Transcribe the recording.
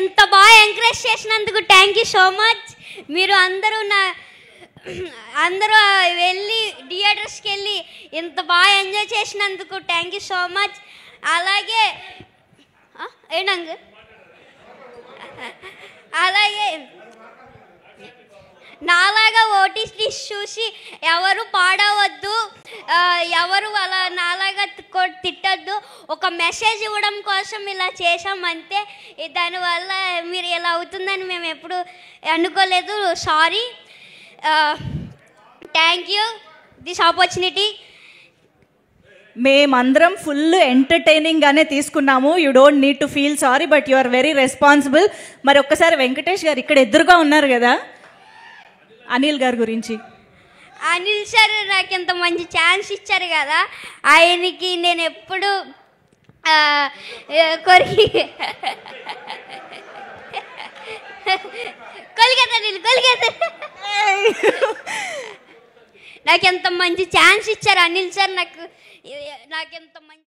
ఇంత బాగా ఎంకరేజ్ చేసినందుకు థ్యాంక్ యూ సో మచ్. మీరు అందరూ వెళ్ళి థియేటర్స్కి వెళ్ళి ఇంత బాగా ఎంజాయ్ చేసినందుకు థ్యాంక్ యూ సో మచ్. అలాగే అలాగే నాలాగా ఓటీటీ చూసి ఎవరు పాడవద్దు, ఎవరు అలా నాలాగా తిట్టద్దు. ఒక మెసేజ్ ఇవ్వడం కోసం ఇలా చేసామంతే. దానివల్ల మీరు ఇలా అవుతుందని మేము ఎప్పుడు అనుకోలేదు. Sorry. Thank you this opportunity. మేమందరం ఫుల్ ఎంటర్టైనింగ్గానే తీసుకున్నాము. You don't need to feel sorry, but you are very responsible. మరి ఒక్కసారి వెంకటేష్ గారు ఇక్కడ ఎదురుగా ఉన్నారు కదా, అనిల్ గారి గురించి. అనిల్ సార్ నాకు ఇంత మంచి ఛాన్స్ ఇచ్చారు కదా, ఆయనకి నేను ఎప్పుడు నాకు ఎంత మంచి ఛాన్స్ ఇచ్చారు అనిల్ సార్. నాకు ఎంత మంచి